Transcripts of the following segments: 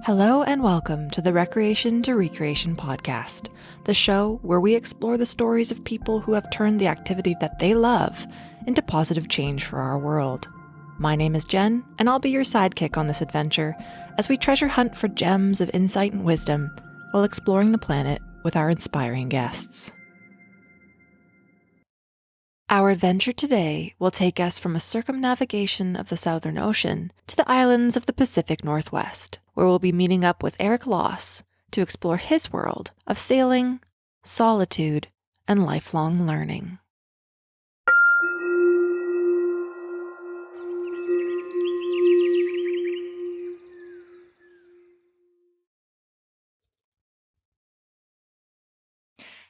Hello and welcome to the Recreation to Recreation podcast, the show where we explore the stories of people who have turned the activity that they love into positive change for our world. My name is Jen, and I'll be your sidekick on this adventure as we treasure hunt for gems of insight and wisdom while exploring the planet with our inspiring guests. Our adventure today will take us from a circumnavigation of the Southern Ocean to the islands of the Pacific Northwest, where we'll be meeting up with Eric Loss to explore his world of sailing, solitude, and lifelong learning.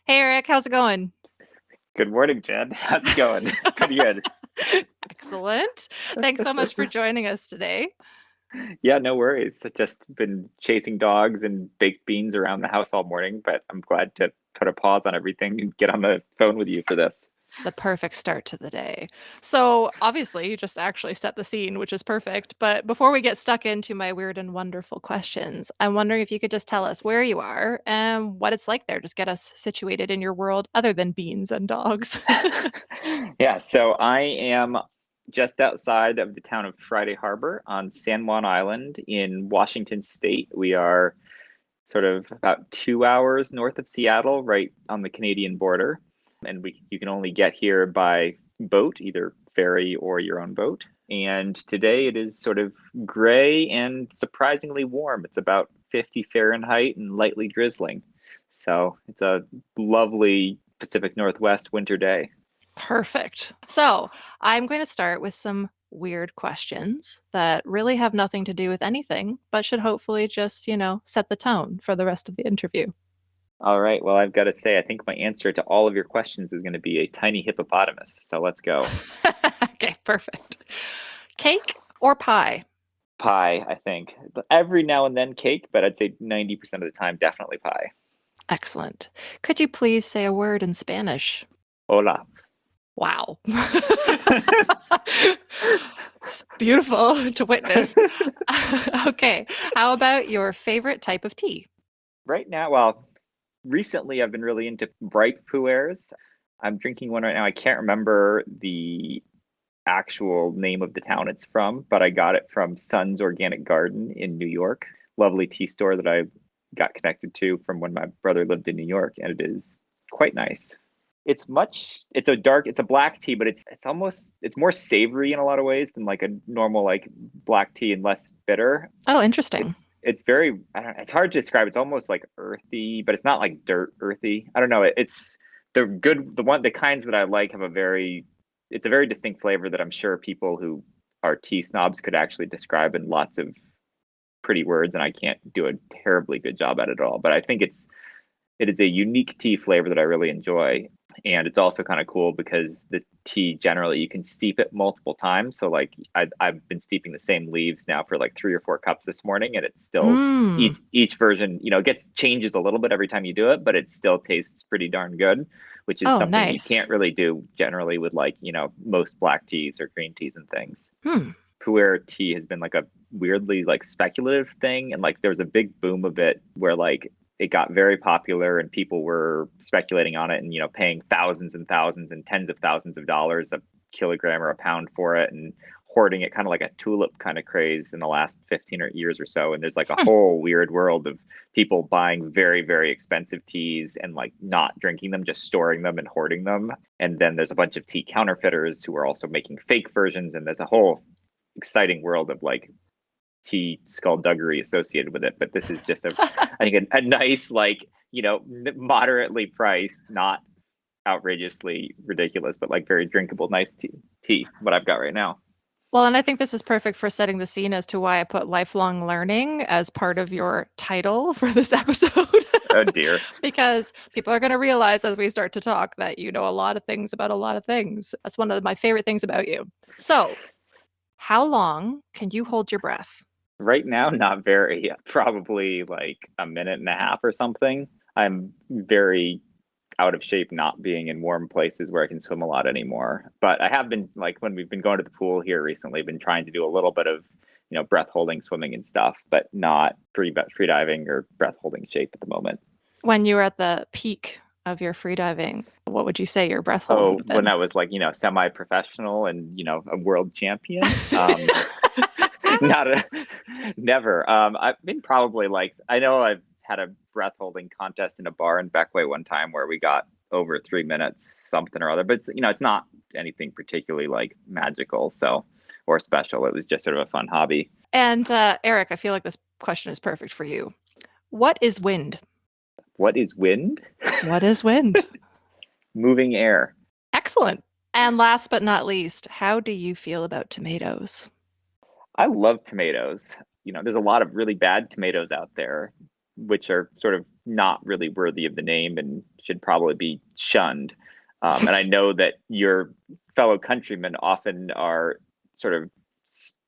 Hey Eric, how's it going? Good morning, Jen. How's it going? Pretty good. Excellent. Thanks so much for joining us today. Yeah, no worries. I've just been chasing dogs and baked beans around the house all morning, but I'm glad to put a pause on everything and get on the phone with you for this. The perfect start to the day. So, obviously, you just actually set the scene, which is perfect. But before we get stuck into my weird and wonderful questions, I'm wondering if you could just tell us where you are and what it's like there. Just get us situated in your world other than beans and dogs. Yeah, so I am just outside of the town of Friday Harbor on San Juan Island in Washington State. We are sort of about 2 hours north of Seattle, right on the Canadian border. And you can only get here by boat, either ferry or your own boat. And today it is sort of gray and surprisingly warm. It's about 50 Fahrenheit and lightly drizzling. So it's a lovely Pacific Northwest winter day. Perfect. So, I'm going to start with some weird questions that really have nothing to do with anything, but should hopefully just, set the tone for the rest of the interview. All right. Well, I've got to say, I think my answer to all of your questions is going to be a tiny hippopotamus. So let's go. Okay, perfect. Cake or pie? Pie, I think. But every now and then cake, but I'd say 90% of the time, definitely pie. Excellent. Could you please say a word in Spanish? Hola. Wow. It's beautiful to witness. Okay, how about your favorite type of tea? Right now, well, recently I've been really into bright pu'ers. I'm drinking one right now. I can't remember the actual name of the town it's from, but I got it from Sun's Organic Garden in New York. Lovely tea store that I got connected to from when my brother lived in New York, and it is quite nice. It's a black tea, but it's more savory in a lot of ways than like a normal like black tea and less bitter. Oh, interesting. It's very, I don't know, it's hard to describe. It's almost like earthy, but it's not like dirt earthy. I don't know. It's the kinds that I like have it's a very distinct flavor that I'm sure people who are tea snobs could actually describe in lots of pretty words, and I can't do a terribly good job at it at all. But I think it is a unique tea flavor that I really enjoy. And it's also kind of cool because the tea generally you can steep it multiple times. So like I've been steeping the same leaves now for like 3 or 4 cups this morning, and it's still each version, gets changes a little bit every time you do it, but it still tastes pretty darn good, which is Oh, something you nice. can't really do generally with like, most black teas or green teas and things. Hmm. Pu'er tea has been like a weirdly like speculative thing, and like there was a big boom of it where like it got very popular and people were speculating on it and paying thousands and thousands and tens of thousands of dollars a kilogram or a pound for it and hoarding it, kind of like a tulip kind of craze in the last 15 years or so. And there's like a whole weird world of people buying very, very expensive teas and like not drinking them, just storing them and hoarding them. And then there's a bunch of tea counterfeiters who are also making fake versions, and there's a whole exciting world of like tea skullduggery associated with it. But this is just I think a nice, like, moderately priced, not outrageously ridiculous, but like very drinkable, nice tea, what I've got right now. Well, and I think this is perfect for setting the scene as to why I put lifelong learning as part of your title for this episode. Oh dear. Because people are going to realize as we start to talk that you know a lot of things about a lot of things. That's one of my favorite things about you. So, how long can you hold your breath? Right now, not very, probably like a minute and a half or something. I'm very out of shape not being in warm places where I can swim a lot anymore. But I have been, like, when we've been going to the pool here recently, been trying to do a little bit of breath holding, swimming and stuff, but not free diving or breath holding shape at the moment. When you were at the peak of your freediving, what would you say your breath hold would have been? When I was like, semi-professional and, a world champion. Never. I've been probably like, I know I've had a breath holding contest in a bar in Beckway one time where we got over 3 minutes, something or other, but it's not anything particularly like magical, or special. It was just sort of a fun hobby. And Eric, I feel like this question is perfect for you. What is wind? What is wind? What is wind? Moving air. Excellent. And last but not least, how do you feel about tomatoes? I love tomatoes. There's a lot of really bad tomatoes out there, which are sort of not really worthy of the name and should probably be shunned. And I know that your fellow countrymen often are sort of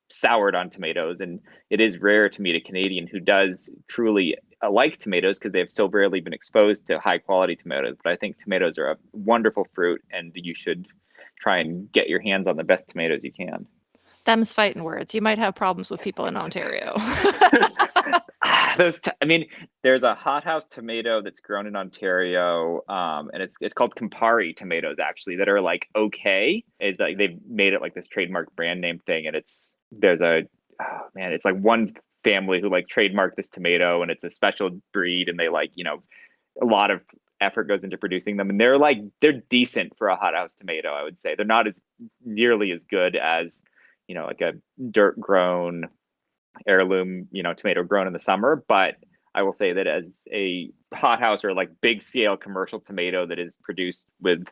soured on tomatoes, and it is rare to meet a Canadian who does truly like tomatoes because they've so rarely been exposed to high quality tomatoes. But I think tomatoes are a wonderful fruit, and you should try and get your hands on the best tomatoes you can. Them's fighting words. You might have problems with people in Ontario. There's a hothouse tomato that's grown in Ontario, and it's called Campari tomatoes, actually, that are like okay. It's like they've made it like this trademark brand name thing, and it's like one family who like trademarked this tomato, and it's a special breed, and they like a lot of effort goes into producing them, and they're decent for a hothouse tomato. I would say they're not as nearly as good as like a dirt grown heirloom tomato grown in the summer, but I will say that as a hothouse or like big scale commercial tomato that is produced with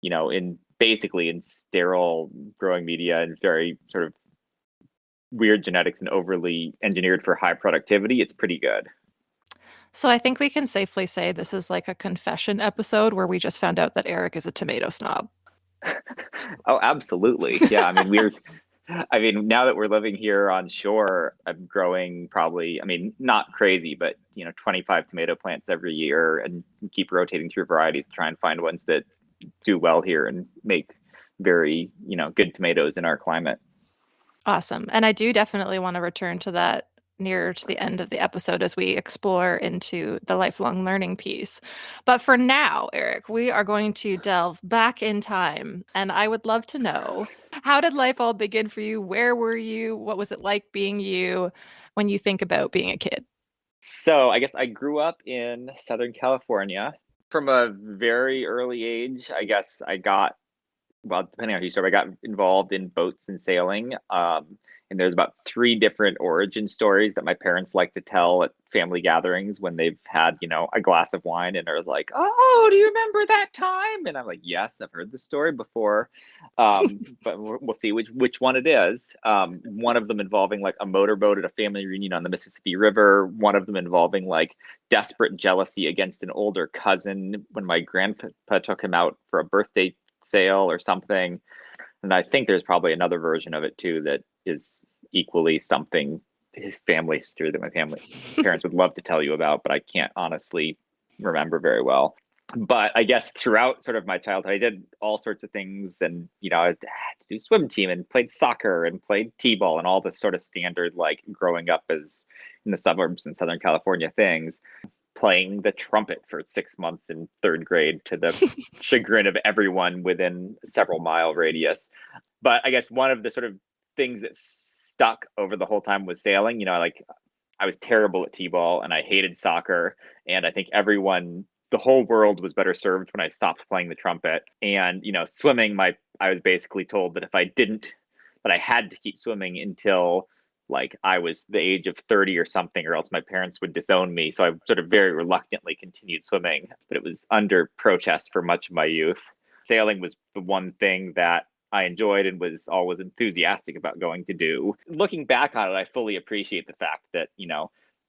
in sterile growing media and very sort of weird genetics and overly engineered for high productivity, it's pretty good. So I think we can safely say this is like a confession episode where we just found out that Eric is a tomato snob. Oh, absolutely. Yeah. Now that we're living here on shore, I'm growing probably, not crazy, but 25 tomato plants every year, and keep rotating through varieties to try and find ones that do well here and make very, good tomatoes in our climate. Awesome. And I do definitely want to return to that nearer to the end of the episode as we explore into the lifelong learning piece. But for now, Eric, we are going to delve back in time. And I would love to know, how did life all begin for you? Where were you? What was it like being you when you think about being a kid? So I guess I grew up in Southern California. From a very early age, I guess depending on who you start, I got involved in boats and sailing. And there's about 3 different origin stories that my parents like to tell at family gatherings when they've had, a glass of wine and are like, "Oh, do you remember that time?" And I'm like, "Yes, I've heard the story before." But we'll see which one it is. One of them involving like a motorboat at a family reunion on the Mississippi River. One of them involving like desperate jealousy against an older cousin when my grandpa took him out for a birthday sale or something. And I think there's probably another version of it too that is equally something to his family history that my parents would love to tell you about, but I can't honestly remember very well. But I guess throughout sort of my childhood, I did all sorts of things, and I had to do swim team and played soccer and played t-ball and all this sort of standard like growing up as in the suburbs in Southern California things. Playing the trumpet for 6 months in 3rd grade to the chagrin of everyone within a several mile radius. But I guess one of the sort of things that stuck over the whole time was sailing. I was terrible at t-ball and I hated soccer. And I think the whole world was better served when I stopped playing the trumpet. And, swimming, I was basically told that that I had to keep swimming until like I was the age of 30 or something, or else my parents would disown me. So I sort of very reluctantly continued swimming, but it was under protest for much of my youth. Sailing was the one thing that I enjoyed and was always enthusiastic about going to do. Looking back on it, I fully appreciate the fact that,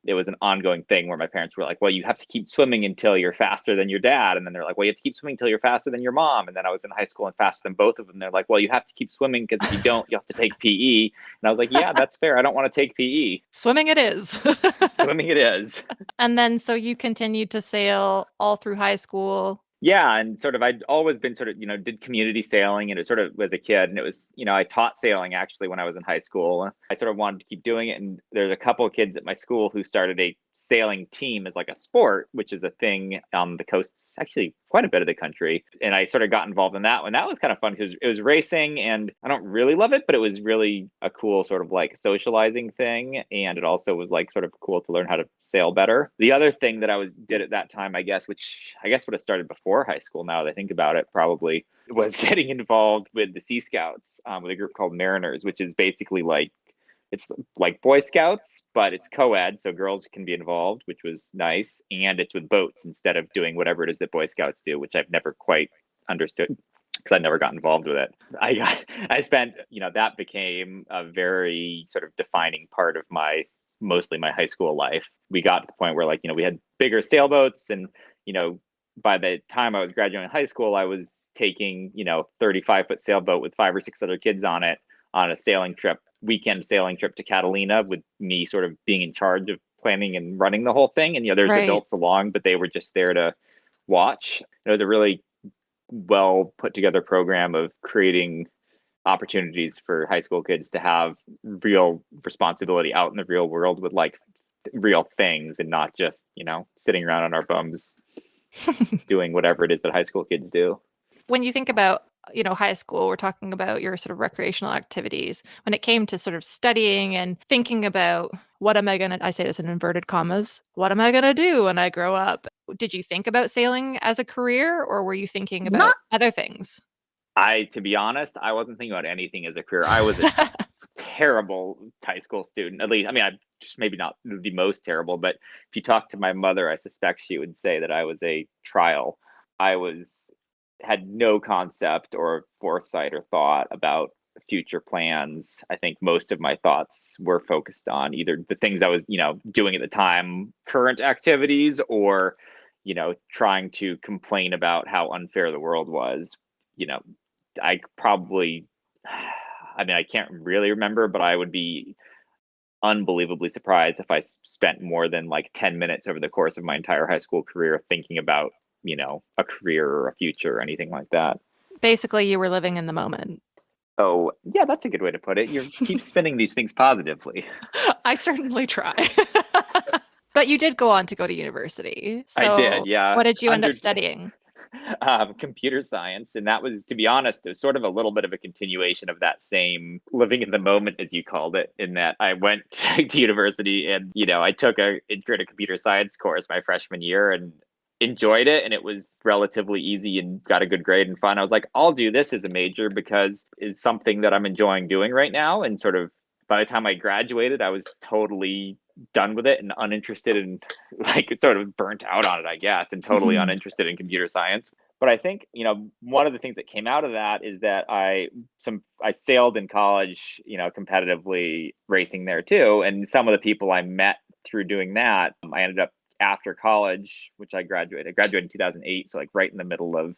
it was an ongoing thing where my parents were like, "Well, you have to keep swimming until you're faster than your dad." And then they're like, "Well, you have to keep swimming until you're faster than your mom." And then I was in high school and faster than both of them. They're like, "Well, you have to keep swimming because if you don't, you have to take PE." And I was like, "Yeah, that's fair. I don't want to take PE." Swimming it is. Swimming it is. And then so you continued to sail all through high school. Yeah, and sort of I'd always been sort of, did community sailing and it sort of was a kid and it was, I taught sailing actually when I was in high school. I sort of wanted to keep doing it and there's a couple of kids at my school who started a sailing team as like a sport, which is a thing on the coasts, actually quite a bit of the country. And I sort of got involved in that one. That was kind of fun because it was racing and I don't really love it, but it was really a cool sort of like socializing thing. And it also was like sort of cool to learn how to sail better. The other thing that did at that time, I guess, which I guess would have started before high school now that I think about it, probably was getting involved with the Sea Scouts, with a group called Mariners, which is basically like it's like Boy Scouts, but it's co-ed, so girls can be involved, which was nice. And it's with boats instead of doing whatever it is that Boy Scouts do, which I've never quite understood because I never got involved with it. I spent, that became a very sort of defining part of mostly my high school life. We got to the point where like, we had bigger sailboats and, by the time I was graduating high school, I was taking, 35-foot sailboat with 5 or 6 other kids on it on a weekend sailing trip to Catalina, with me sort of being in charge of planning and running the whole thing. And, there's Right. adults along, but they were just there to watch. It was a really well put together program of creating opportunities for high school kids to have real responsibility out in the real world with like real things and not just, sitting around on our bums doing whatever it is that high school kids do. When you think about, high school, we're talking about your sort of recreational activities. When it came to sort of studying and thinking about I say this in inverted commas, what am I going to do when I grow up? Did you think about sailing as a career or were you thinking about Not other things? To be honest, I wasn't thinking about anything as a career. I was a terrible high school student. At least, I mean, I just maybe not the most terrible, but if you talk to my mother, I suspect she would say that I was a trial. Had no concept or foresight or thought about future plans. I think most of my thoughts were focused on either the things I was, doing at the time, current activities, or, trying to complain about how unfair the world was. You know, I probably, I mean, I can't really remember, but I would be unbelievably surprised if I spent more than like 10 minutes over the course of my entire high school career thinking about, a career or a future or anything like that. Basically, you were living in the moment. Oh, yeah, that's a good way to put it. You keep spinning these things positively. I certainly try. But you did go on to go to university. I did, So yeah. what did you end up studying? Computer science. And that was, to be honest, it was sort of a little bit of a continuation of that same living in the moment, as you called it, in that I went to university and, I took a intro to computer science course my freshman year and enjoyed it. And it was relatively easy and got a good grade and fun. I was like, I'll do this as a major because it's something that I'm enjoying doing right now. And sort of by the time I graduated, I was totally done with it and uninterested in like sort of burnt out on it, I guess, and totally uninterested in computer science. But I think, one of the things that came out of that is that I sailed in college, competitively racing there too. And some of the people I met through doing that, I ended up after college, which I graduated in 2008. So like right in the middle of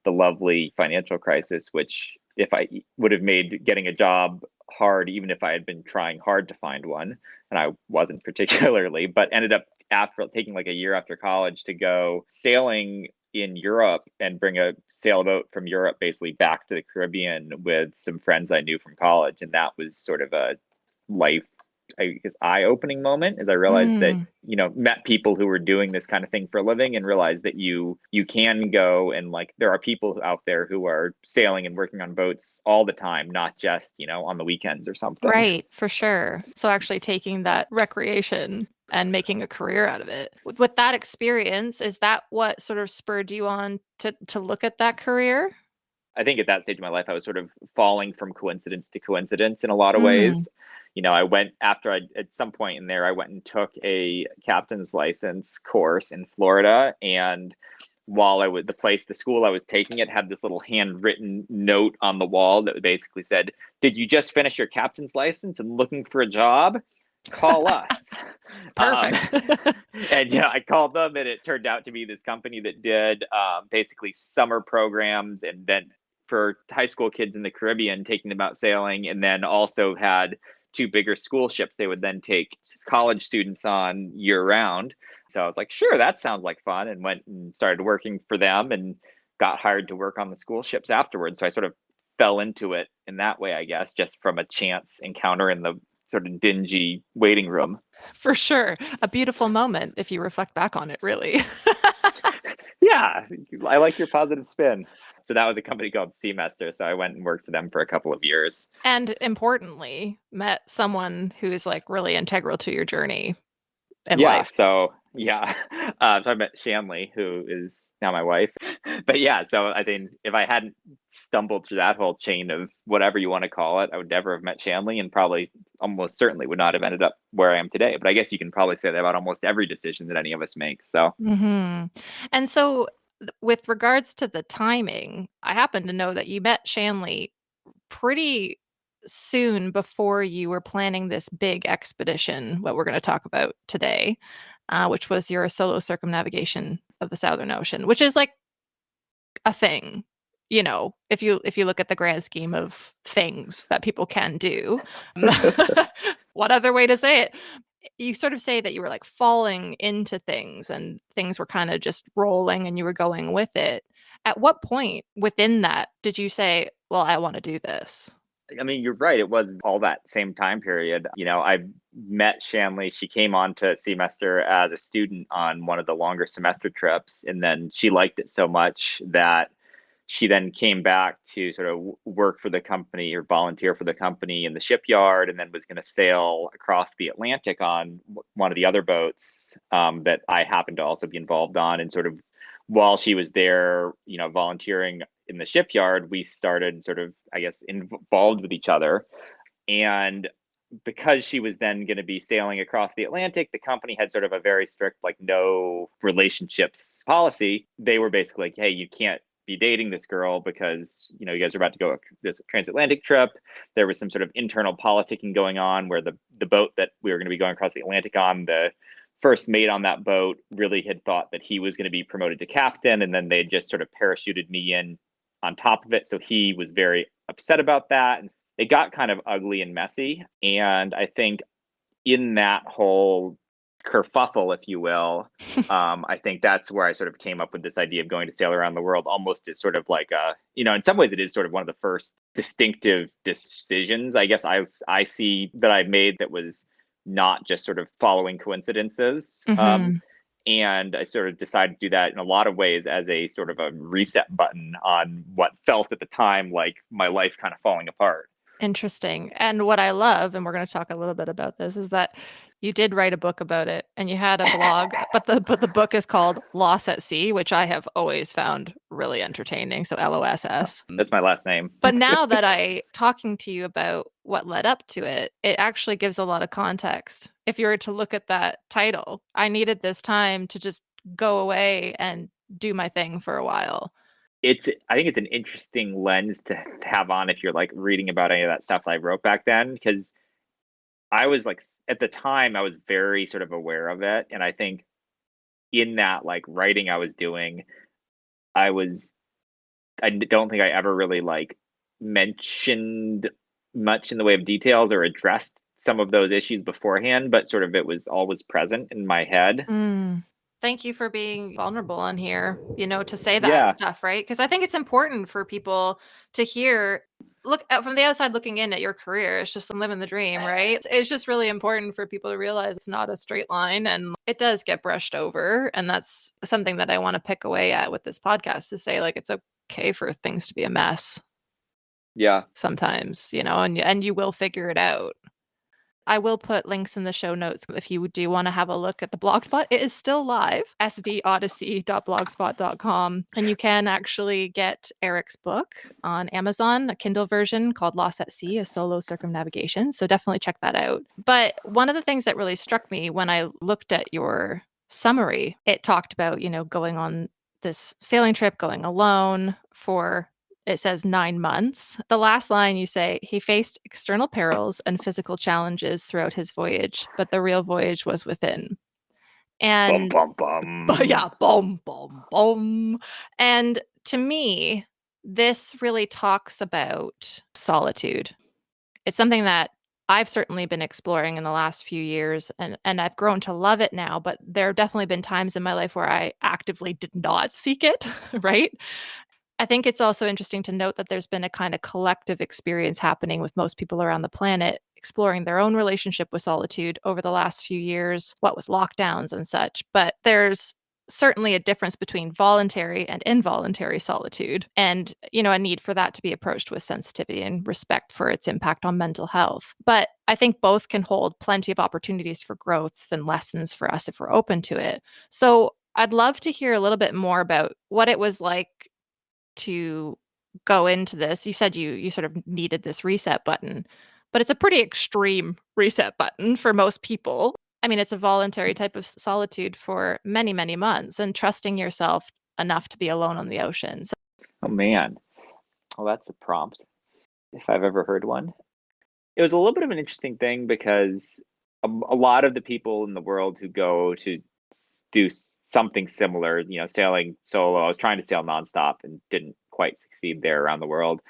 the lovely financial crisis, which if I would have made getting a job hard, even if I had been trying hard to find one, and I wasn't particularly, but ended up after taking like a year after college to go sailing in Europe and bring a sailboat from Europe basically back to the Caribbean with some friends I knew from college. And that was sort of a life, I guess, eye-opening moment as I realized that, met people who were doing this kind of thing for a living and realized that you can go and like there are people out there who are sailing and working on boats all the time, not just, on the weekends or something. Right, for sure. So actually taking that recreation and making a career out of it. With that experience, is that what sort of spurred you on to look at that career? I think at that stage of my life, I was sort of falling from coincidence to coincidence in a lot of Mm. ways. I went after at some point in there, I went and took a captain's license course in Florida. And while the school I was taking it had this little handwritten note on the wall that basically said, "Did you just finish your captain's license and looking for a job? Call us." Perfect. And yeah, I called them, and it turned out to be this company that did basically summer programs, and then for high school kids in the Caribbean, taking them out sailing, and then also had two bigger school ships they would then take college students on year round. So I was like, sure, that sounds like fun, and went and started working for them and got hired to work on the school ships afterwards. So I sort of fell into it in that way, I guess, just from a chance encounter in the sort of dingy waiting room. For sure. A beautiful moment if you reflect back on it, really. Yeah, I like your positive spin. So that was a company called Seamester. So I went and worked for them for a couple of years. And importantly, met someone who's like really integral to your journey in Yeah. life. So yeah. So I met Shanley, who is now my wife. But yeah, so I think if I hadn't stumbled through that whole chain of whatever you want to call it, I would never have met Shanley, and probably almost certainly would not have ended up where I am today. But I guess you can probably say that about almost every decision that any of us make. So Hmm. And so, with regards to the timing, I happen to know that you met Shanley pretty soon before you were planning this big expedition, what we're going to talk about today, which was your solo circumnavigation of the Southern Ocean, which is like a thing. If you look at the grand scheme of things that people can do, what other way to say it? You sort of say that you were like falling into things and things were kind of just rolling and you were going with it. At what point within that did you say, well, I want to do this? I mean, you're right. It was all that same time period. I met Shanley. She came on to semester as a student on one of the longer semester trips. And then she liked it so much that she then came back to sort of work for the company or volunteer for the company in the shipyard, and then was going to sail across the Atlantic on one of the other boats that I happened to also be involved on. And sort of while she was there, volunteering in the shipyard, we started sort of, I guess, involved with each other. And because she was then going to be sailing across the Atlantic, the company had sort of a very strict, like, no relationships policy. They were basically like, hey, you can't be dating this girl because, you guys are about to go this transatlantic trip. There was some sort of internal politicking going on where the boat that we were going to be going across the Atlantic on, the first mate on that boat really had thought that he was going to be promoted to captain. And then they just sort of parachuted me in on top of it. So he was very upset about that. And it got kind of ugly and messy. And I think in that whole kerfuffle, if you will, I think that's where I sort of came up with this idea of going to sail around the world, almost as sort of like in some ways it is sort of one of the first distinctive decisions, I guess, I see that I made that was not just sort of following coincidences. Mm-hmm. And I sort of decided to do that in a lot of ways as a sort of a reset button on what felt at the time like my life kind of falling apart. Interesting. And what I love, and we're going to talk a little bit about this, is that you did write a book about it and you had a blog, but the book is called Loss at Sea, which I have always found really entertaining. So LOSS. That's my last name. But now that I talking to you about what led up to it, it actually gives a lot of context. If you were to look at that title, I needed this time to just go away and do my thing for a while. I think it's an interesting lens to have on if you're like reading about any of that stuff I wrote back then, because I was like, at the time I was very sort of aware of it. And I think in that like writing I was doing, I don't think I ever really like mentioned much in the way of details or addressed some of those issues beforehand, but sort of it was always present in my head. Thank you for being vulnerable on here, to say that Yeah. stuff, right? Because I think it's important for people to hear. Look from the outside looking in at your career. It's just I'm living the dream, right? It's just really important for people to realize it's not a straight line and it does get brushed over. And that's something that I want to pick away at with this podcast, to say like it's okay for things to be a mess Yeah. sometimes, and you will figure it out. I will put links in the show notes if you do want to have a look at the blogspot. It is still live, svodyssey.blogspot.com. And you can actually get Eric's book on Amazon, a Kindle version called Loss at Sea, a solo circumnavigation. So definitely check that out. But one of the things that really struck me when I looked at your summary, it talked about, going on this sailing trip, going alone for, it says, 9 months. The last line you say, he faced external perils and physical challenges throughout his voyage, but the real voyage was within. And Bum, bum, but bum. yeah, boom, boom, boom. And to me, this really talks about solitude. It's something that I've certainly been exploring in the last few years, and I've grown to love it now, but there have definitely been times in my life where I actively did not seek it, right? I think it's also interesting to note that there's been a kind of collective experience happening with most people around the planet exploring their own relationship with solitude over the last few years, what with lockdowns and such. But there's certainly a difference between voluntary and involuntary solitude and, a need for that to be approached with sensitivity and respect for its impact on mental health. But I think both can hold plenty of opportunities for growth and lessons for us if we're open to it. So I'd love to hear a little bit more about what it was like to go into this. You said you sort of needed this reset button, but it's a pretty extreme reset button for most people. I mean, it's a voluntary type of solitude for many, many months and trusting yourself enough to be alone on the ocean. So, Oh man. Well, that's a prompt if I've ever heard one. It was a little bit of an interesting thing because a lot of the people in the world who go to do something similar, sailing solo, I was trying to sail nonstop and didn't quite succeed there around the world,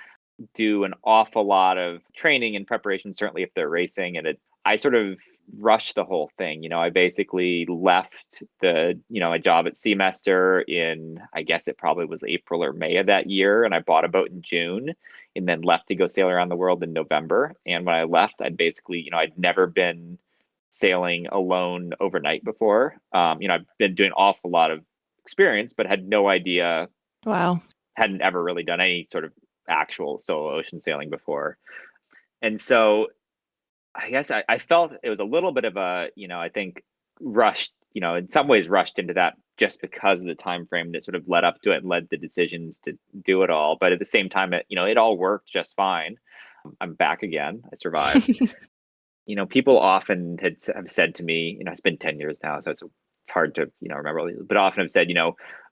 do an awful lot of training and preparation, certainly if they're racing. And I sort of rushed the whole thing. I basically left a job at Seamester in, I guess it probably was April or May of that year. And I bought a boat in June and then left to go sail around the world in November. And when I left, I'd basically, I'd never been sailing alone overnight before. I've been doing an awful lot of experience, but had no idea, wow. hadn't ever really done any sort of actual solo ocean sailing before. And so I guess I felt it was a little bit of a, I think rushed, in some ways rushed into that just because of the time frame that sort of led up to it and led the decisions to do it all. But at the same time, it all worked just fine. I'm back again. I survived. People often have said to me, it's been 10 years now, so it's hard to, remember, but often have said,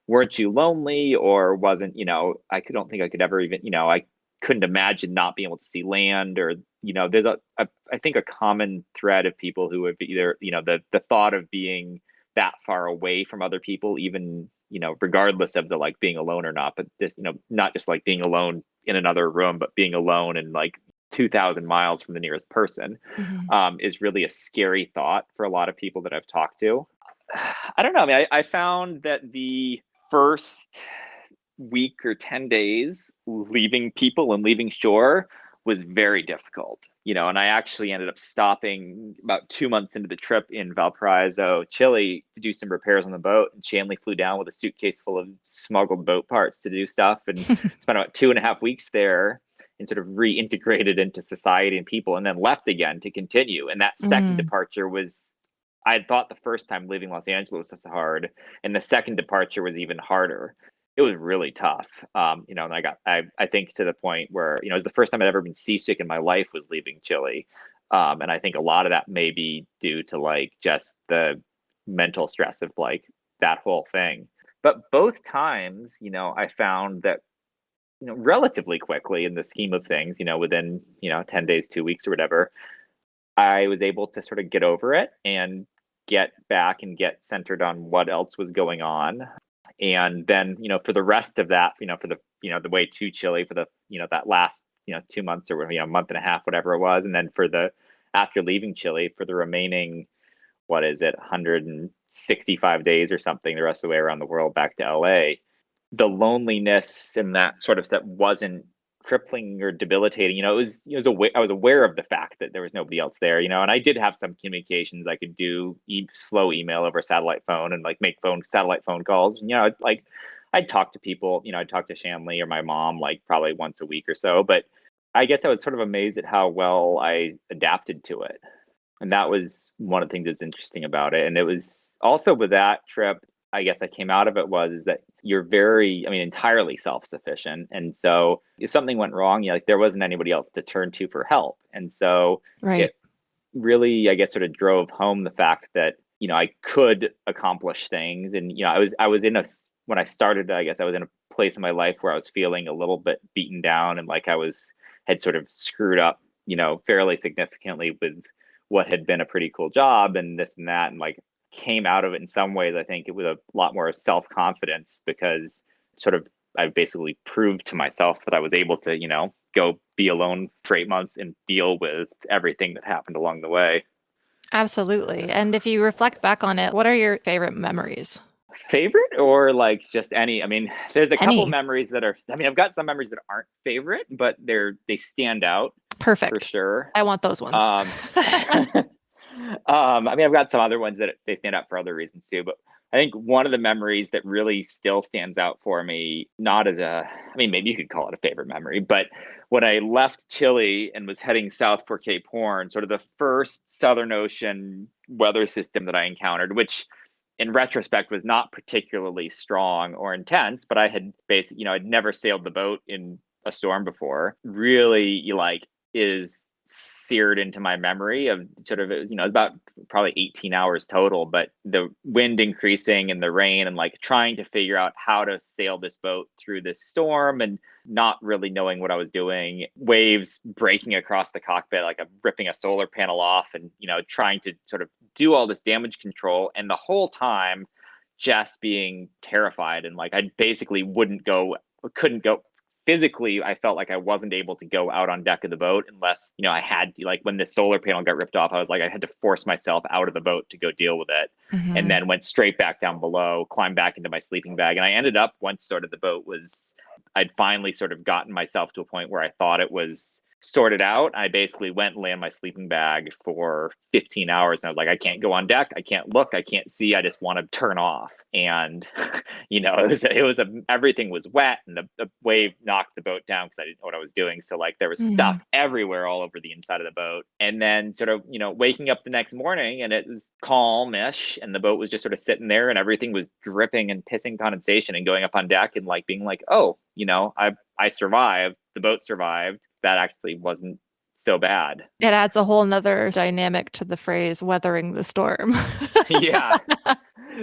weren't you lonely or wasn't, don't think I could ever even, I couldn't imagine not being able to see land or, there's I think a common thread of people who have either, the thought of being that far away from other people, even, regardless of the like being alone or not, but this, not just like being alone in another room, but being alone and like 2,000 miles from the nearest person, Mhm. is really a scary thought for a lot of people that I've talked to. I don't know. I mean, I found that the first week or 10 days leaving people and leaving shore was very difficult, and I actually ended up stopping about 2 months into the trip in Valparaiso, Chile, to do some repairs on the boat. And Shanley flew down with a suitcase full of smuggled boat parts to do stuff and spent about 2.5 weeks there and sort of reintegrated into society and people, and then left again to continue. And that second Mm. departure was, I had thought the first time leaving Los Angeles was hard, and the second departure was even harder. It was really tough. And I think to the point where, it was the first time I'd ever been seasick in my life was leaving Chile. And I think a lot of that may be due to like just the mental stress of like that whole thing. But both times, I found that, relatively quickly in the scheme of things, within, 10 days, 2 weeks or whatever, I was able to sort of get over it and get back and get centered on what else was going on. And then, for the rest of that, for the, the way to Chile for the, that last, 2 months or, month and a half, whatever it was. And then after leaving Chile for the remaining, what is it, 165 days or something, the rest of the way around the world back to LA, the loneliness and that sort of stuff wasn't crippling or debilitating. I was aware of the fact that there was nobody else there, and I did have some communications. I could do slow email over satellite phone and like make satellite phone calls. Like I'd talk to people, I'd talk to Shanley or my mom like probably once a week or so. But I guess I was sort of amazed at how well I adapted to it. And that was one of the things that's interesting about it. And it was also with that trip, I guess I came out of it is that you're entirely self-sufficient. And so if something went wrong, like there wasn't anybody else to turn to for help. And so Right. it really, I guess, sort of drove home the fact that, I could accomplish things. And, I was when I started, I guess I was in a place in my life where I was feeling a little bit beaten down and like had sort of screwed up, fairly significantly with what had been a pretty cool job and this and that. And like came out of it in some ways, I think it was a lot more self-confidence because sort of I basically proved to myself that I was able to, go be alone for 8 months and deal with everything that happened along the way. Absolutely. And if you reflect back on it, what are your favorite memories? Favorite or like just any? I mean, there's a couple Any. memories that are, I mean, I've got some memories that aren't favorite, but they stand out for Perfect. sure. I want those ones. Um, I mean, I've got some other ones that they stand out for other reasons too, but I think one of the memories that really still stands out for me, not as a, I mean, maybe you could call it a favorite memory, but when I left Chile and was heading south for Cape Horn, sort of the first Southern Ocean weather system that I encountered, which in retrospect was not particularly strong or intense, but I had basically, I'd never sailed the boat in a storm before, really like is seared into my memory of sort of, about probably 18 hours total, but the wind increasing and the rain and like trying to figure out how to sail this boat through this storm and not really knowing what I was doing, waves breaking across the cockpit, like I'm ripping a solar panel off and, trying to sort of do all this damage control. And the whole time just being terrified and like I basically couldn't go physically. I felt like I wasn't able to go out on deck of the boat unless I had to, like when the solar panel got ripped off, I was like I had to force myself out of the boat to go deal with it, and Mhm. then went straight back down below, climbed back into my sleeping bag, and I ended up, once sort of the boat was, I'd finally sort of gotten myself to a point where I thought it was sorted out. I basically went and lay in my sleeping bag for 15 hours. And I was like, I can't go on deck. I can't look. I can't see. I just want to turn off. And, everything was wet and the wave knocked the boat down because I didn't know what I was doing. So like there was stuff Mhm. everywhere all over the inside of the boat. And then sort of, waking up the next morning and it was calm-ish and the boat was just sort of sitting there and everything was dripping and pissing condensation, and going up on deck and like being like, oh, I survived. The boat survived. That actually wasn't so bad. It adds a whole nother dynamic to the phrase weathering the storm. Yeah.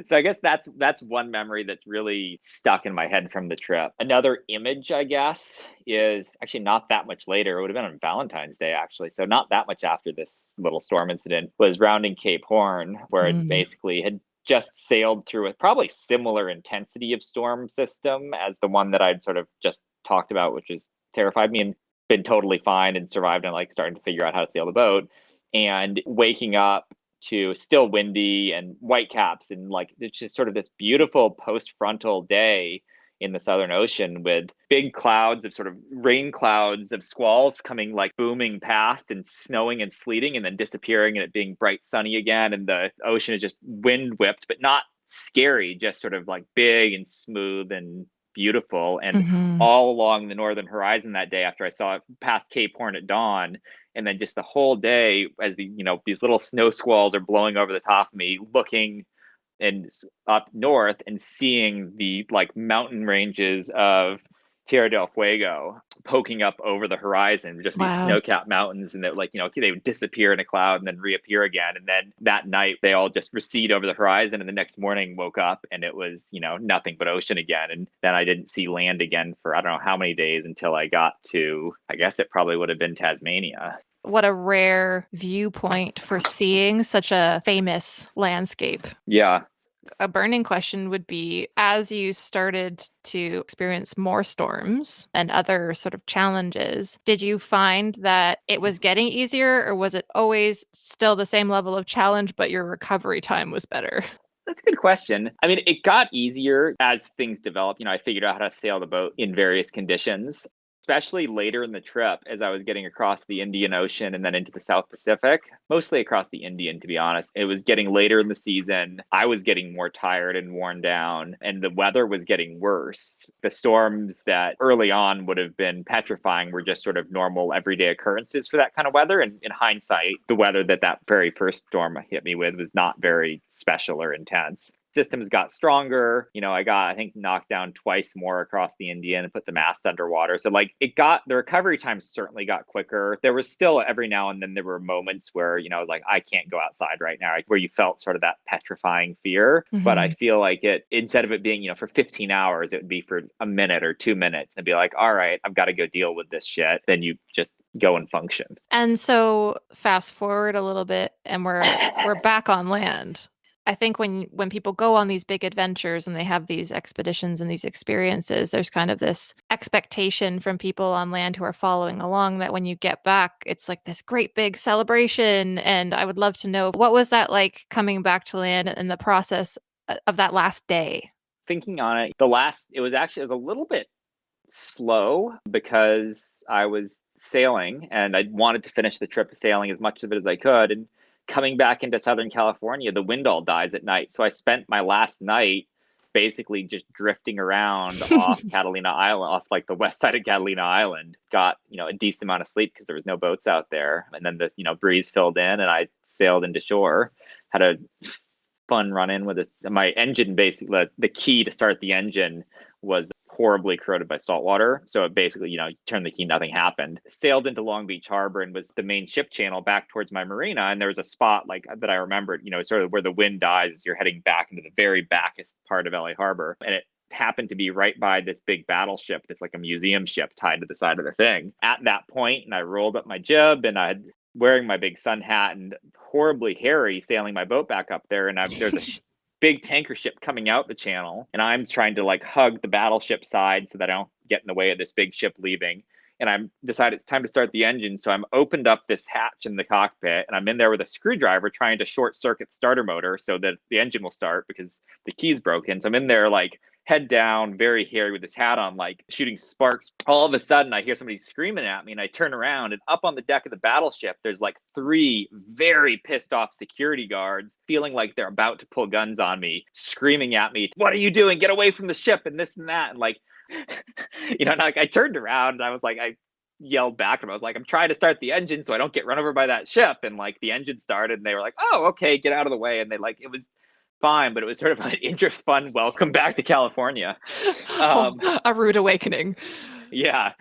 So I guess that's one memory that's really stuck in my head from the trip. Another image, I guess, is actually not that much later. It would have been on Valentine's Day, actually. So not that much after this little storm incident, was rounding Cape Horn, where it Mm. basically had just sailed through a probably similar intensity of storm system as the one that I'd sort of just talked about, which has terrified me, and been totally fine and survived, and like starting to figure out how to sail the boat. And waking up to still windy and white caps, and like it's just sort of this beautiful post frontal day in the Southern Ocean with big clouds of sort of rain clouds of squalls coming like booming past and snowing and sleeting and then disappearing, and it being bright sunny again, and the ocean is just wind whipped but not scary, just sort of like big and smooth and beautiful. And Mhm. all along the northern horizon that day, after I saw it past Cape Horn at dawn, and then just the whole day as these little snow squalls are blowing over the top of me, looking and up north and seeing the like mountain ranges of Tierra del Fuego poking up over the horizon, just these Wow. snow-capped mountains, and that like they would disappear in a cloud and then reappear again, and then that night they all just recede over the horizon, and the next morning woke up and it was nothing but ocean again, and then I didn't see land again for I don't know how many days until I got to, I guess it probably would have been Tasmania. What a rare viewpoint for seeing such a famous landscape. Yeah. A burning question would be, as you started to experience more storms and other sort of challenges, did you find that it was getting easier, or was it always still the same level of challenge, but your recovery time was better? That's a good question. I mean, it got easier as things developed. I figured out how to sail the boat in various conditions, especially later in the trip as I was getting across the Indian Ocean and then into the South Pacific, mostly across the Indian, to be honest. It was getting later in the season. I was getting more tired and worn down, and the weather was getting worse. The storms that early on would have been petrifying were just sort of normal everyday occurrences for that kind of weather. And in hindsight, the weather that very first storm hit me with was not very special or intense. Systems got stronger. I got, I think, knocked down twice more across the Indian and put the mast underwater. So like the recovery time certainly got quicker. There was still every now and then there were moments where, like I can't go outside right now, like, where you felt sort of that petrifying fear. But I Mhm. feel like instead of it being, for 15 hours, it would be for a minute or 2 minutes and be like, all right, I've got to go deal with this shit. Then you just go and function. And so fast forward a little bit and we're back on land. I think when people go on these big adventures and they have these expeditions and these experiences, there's kind of this expectation from people on land who are following along that when you get back, it's like this great big celebration. And I would love to know, what was that like coming back to land and the process of that last day? Thinking on it, it was actually, it was a little bit slow because I was sailing and I wanted to finish the trip sailing as much of it as I could. And coming back into Southern California, the wind all dies at night. So I spent my last night basically just drifting around off Catalina Island, off like the west side of Catalina Island. Got, a decent amount of sleep because there was no boats out there. And then the, breeze filled in and I sailed into shore. Had a fun run in with my engine. Basically, the key to start the engine was horribly corroded by salt water. So it basically, you turn the key, nothing happened. Sailed into Long Beach Harbor and was the main ship channel back towards my marina. And there was a spot like that I remembered, sort of where the wind dies as you're heading back into the very backest part of LA Harbor. And it happened to be right by this big battleship that's like a museum ship tied to the side of the thing. At that point, and I rolled up my jib and I had wearing my big sun hat and horribly hairy sailing my boat back up there. And there's a big tanker ship coming out the channel. And I'm trying to like hug the battleship side so that I don't get in the way of this big ship leaving. And I'm decided it's time to start the engine. So I'm opened up this hatch in the cockpit and I'm in there with a screwdriver trying to short circuit the starter motor so that the engine will start because the key's broken. So I'm in there like head down, very hairy with his hat on, like shooting sparks. All of a sudden, I hear somebody screaming at me and I turn around and up on the deck of the battleship, there's like 3 very pissed off security guards feeling like they're about to pull guns on me, screaming at me, "What are you doing? Get away from the ship," and this and that. And like, like I turned around and I was like, I yelled back at him. I was like, "I'm trying to start the engine so I don't get run over by that ship." And like the engine started and they were like, "Oh, okay, get out of the way." And they it was fine, but it was sort of an fun welcome back to California. A rude awakening. Yeah.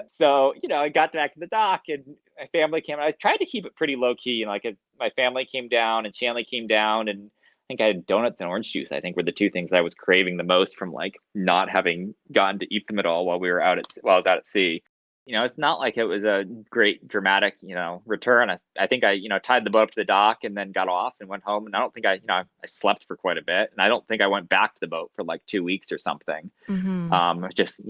So, I got back to the dock and my family came. I tried to keep it pretty low key. And my family came down and Shanley came down and I think I had donuts and orange juice, I think were the 2 things I was craving the most from like not having gotten to eat them at all while I was out at sea. It's not like it was a great dramatic, return. I think I, tied the boat up to the dock and then got off and went home. And I don't think I slept for quite a bit. And I don't think I went back to the boat for like 2 weeks or something. Just,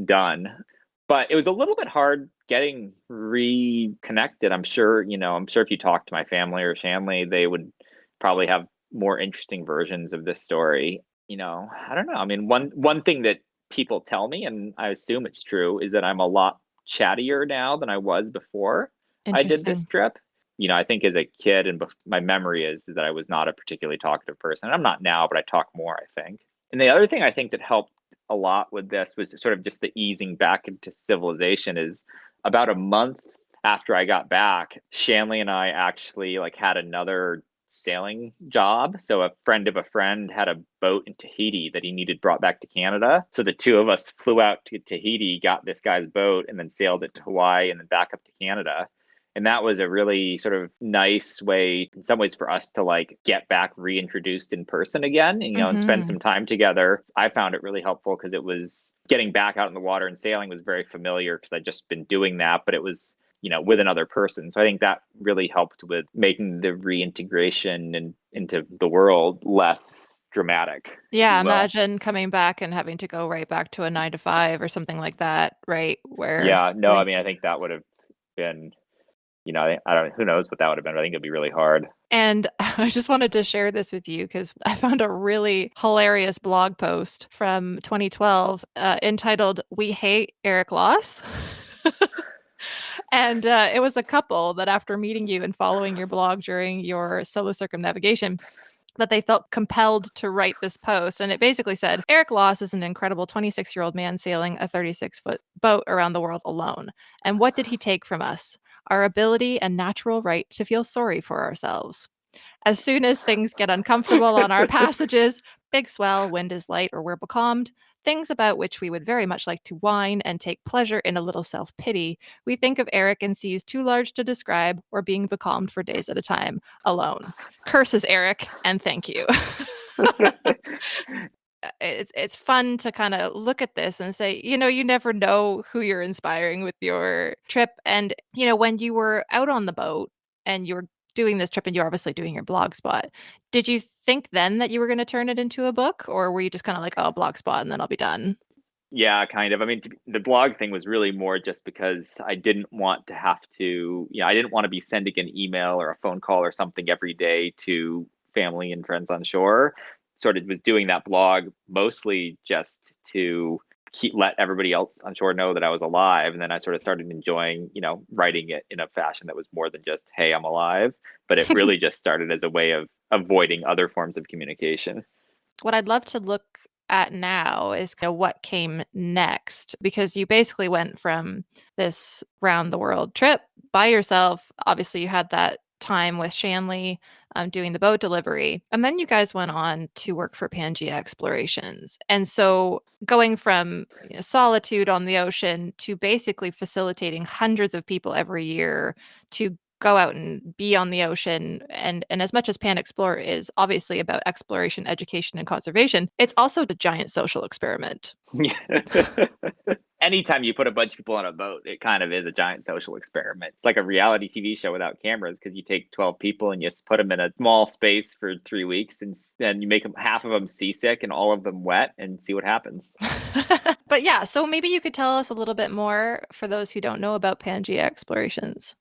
done. But it was a little bit hard getting reconnected. I'm sure if you talk to my family or Shanley, they would probably have more interesting versions of this story. I don't know. I mean, one thing that people tell me, and I assume it's true, is that I'm a lot chattier now than I was before I did this trip. I think as a kid, and my memory is that I was not a particularly talkative person. I'm not now, but I talk more, I think. And the other thing I think that helped a lot with this was sort of just the easing back into civilization. Is about a month after I got back, Shanley and I actually had another sailing job. So a friend of a friend had a boat in Tahiti that he needed brought back to Canada. So the 2 of us flew out to Tahiti, got this guy's boat, and then sailed it to Hawaii and then back up to Canada. And that was a really sort of nice way, in some ways, for us to get back reintroduced in person again, and spend some time together. I found it really helpful because it was getting back out in the water and sailing was very familiar because I'd just been doing that, but it was with another person. So I think that really helped with making the reintegration into the world less dramatic. Yeah, imagine coming back and having to go right back to a 9 to 5 or something like that, right? I mean, I think that would have been, I don't, who knows what that would have been, but I think it'd be really hard. And I just wanted to share this with you because I found a really hilarious blog post from 2012 entitled "We Hate Eric Loss." And it was a couple that after meeting you and following your blog during your solo circumnavigation, that they felt compelled to write this post. And it basically said, Eric Loss is an incredible 26-year-old man sailing a 36-foot boat around the world alone. And what did he take from us? Our ability and natural right to feel sorry for ourselves. As soon as things get uncomfortable on our passages, big swell, wind is light, or we're becalmed, things about which we would very much like to whine and take pleasure in a little self-pity, we think of Eric in seas too large to describe or being becalmed for days at a time, alone. Curses, Eric, and thank you. It's fun to kind of look at this and say, you never know who you're inspiring with your trip. And, when you were out on the boat and you were doing this trip and you're obviously doing your blog spot. Did you think then that you were going to turn it into a book, or were you just kind of like, oh, blog spot and then I'll be done? Yeah, kind of. I mean, the blog thing was really more just because I didn't want to have to, I didn't want to be sending an email or a phone call or something every day to family and friends on shore. Sort of was doing that blog mostly just to let everybody else on shore know that I was alive. And then I sort of started enjoying, writing it in a fashion that was more than just, hey, I'm alive. But it really just started as a way of avoiding other forms of communication. What I'd love to look at now is kind of what came next, because you basically went from this round the world trip by yourself. Obviously, you had that time with Shanley doing the boat delivery. And then you guys went on to work for Pangea Explorations. And so going from Solitude on the ocean to basically facilitating hundreds of people every year to go out and be on the ocean. And as much as Pan Explore is obviously about exploration, education, and conservation, it's also a giant social experiment. Anytime you put a bunch of people on a boat, it kind of is a giant social experiment. It's like a reality TV show without cameras, because you take 12 people and you just put them in a small space for 3 weeks, and then you make them, half of them seasick and all of them wet, and see what happens. But yeah, so maybe you could tell us a little bit more for those who don't know about Pangea Explorations.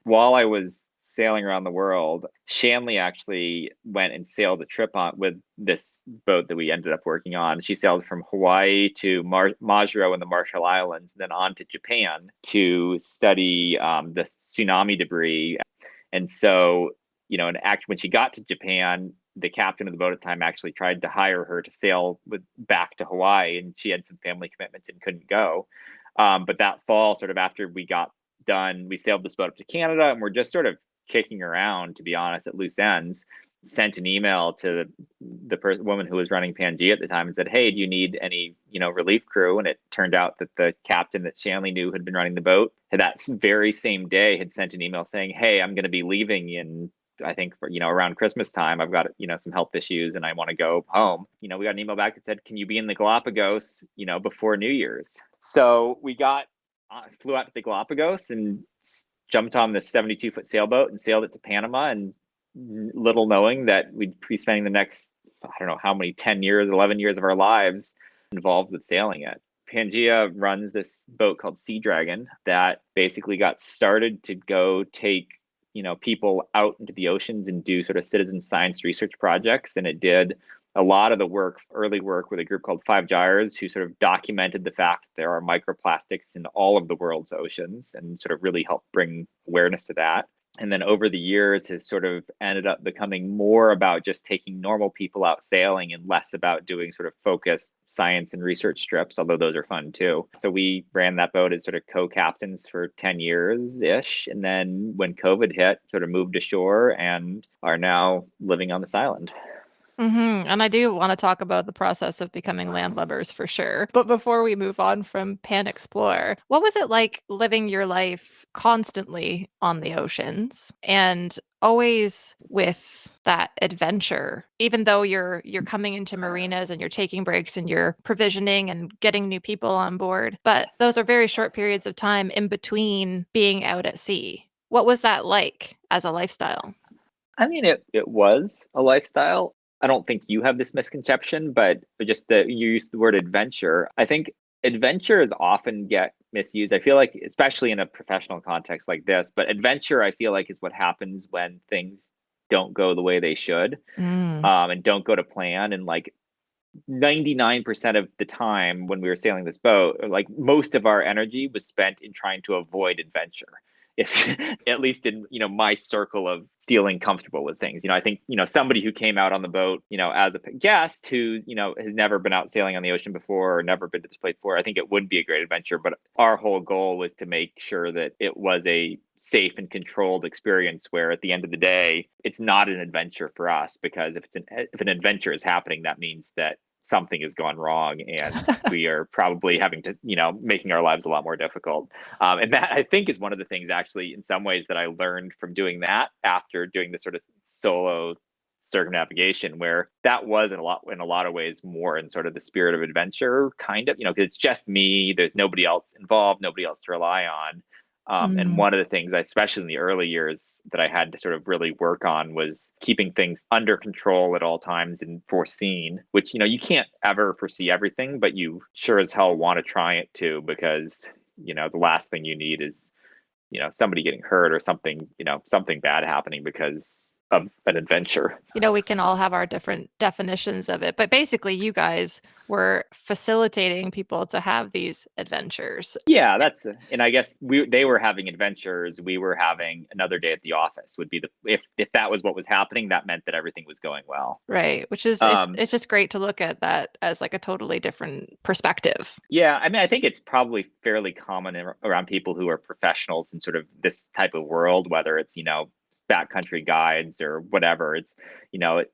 While I was sailing around the world, Shanley actually went and sailed a trip on with this boat that we ended up working on. She sailed from Hawaii to Majuro in the Marshall Islands, then on to Japan to study the tsunami debris. And so, when she got to Japan, the captain of the boat at the time actually tried to hire her to sail back to Hawaii, and she had some family commitments and couldn't go. But that fall, sort of after we got done, we sailed this boat up to Canada, and we're just sort of kicking around, to be honest, at loose ends. Sent an email to the woman who was running Pangea at the time and said, hey, do you need any relief crew? And it turned out that the captain that Shanley knew had been running the boat that very same day had sent an email saying, hey, I'm going to be leaving in, I think, for, around Christmas time. I've got some health issues and I want to go home. We got an email back that said, can you be in the Galapagos before New Year's? So we flew out to the Galapagos and jumped on this 72-foot sailboat and sailed it to Panama, and little knowing that we'd be spending the next, I don't know how many, 10 years, 11 years of our lives involved with sailing it. Pangea runs this boat called Sea Dragon that basically got started to go take people out into the oceans and do sort of citizen science research projects. And it did a lot of the early work with a group called Five Gyres, who sort of documented the fact that there are microplastics in all of the world's oceans and sort of really helped bring awareness to that. And then over the years has sort of ended up becoming more about just taking normal people out sailing and less about doing sort of focused science and research trips, although those are fun too. So we ran that boat as sort of co-captains for 10 years-ish. And then when COVID hit, sort of moved ashore and are now living on this island. And I do want to talk about the process of becoming landlubbers for sure. But before we move on from Pan Explore, what was it like living your life constantly on the oceans and always with that adventure? Even though you're coming into marinas and you're taking breaks and you're provisioning and getting new people on board, but those are very short periods of time in between being out at sea. What was that like as a lifestyle? I mean, it was a lifestyle. I don't think you have this misconception, but just that you use the word adventure. I think adventures often get misused. I feel like, especially in a professional context like this, but adventure, I feel like, is what happens when things don't go the way they should, and don't go to plan. And like 99% of the time when we were sailing this boat, like most of our energy was spent in trying to avoid adventure. If at least in my circle of feeling comfortable with things, I think somebody who came out on the boat as a guest who has never been out sailing on the ocean before or never been to this place before, I think it would be a great adventure. But our whole goal was to make sure that it was a safe and controlled experience where at the end of the day it's not an adventure for us, because if an adventure is happening, that means that something has gone wrong and we are probably having to, making our lives a lot more difficult. And that, I think, is one of the things actually in some ways that I learned from doing that after doing this sort of solo circumnavigation, where that was in a lot of ways more in sort of the spirit of adventure, kind of, because it's just me, there's nobody else involved, nobody else to rely on. And Mm. one of the things, especially in the early years, that I had to sort of really work on was keeping things under control at all times and foreseen, which, you can't ever foresee everything, but you sure as hell want to try it too, because, the last thing you need is, somebody getting hurt or something, something bad happening because of an adventure. We can all have our different definitions of it, but basically, you guys were facilitating people to have these adventures. Yeah, and I guess they were having adventures. We were having another day at the office. Would be if that was what was happening, that meant that everything was going well. Right, which is Um, it's just great to look at that as like a totally different perspective. yeah, I mean, I think it's probably fairly common around people who are professionals in sort of this type of world, whether it's backcountry guides or whatever. It's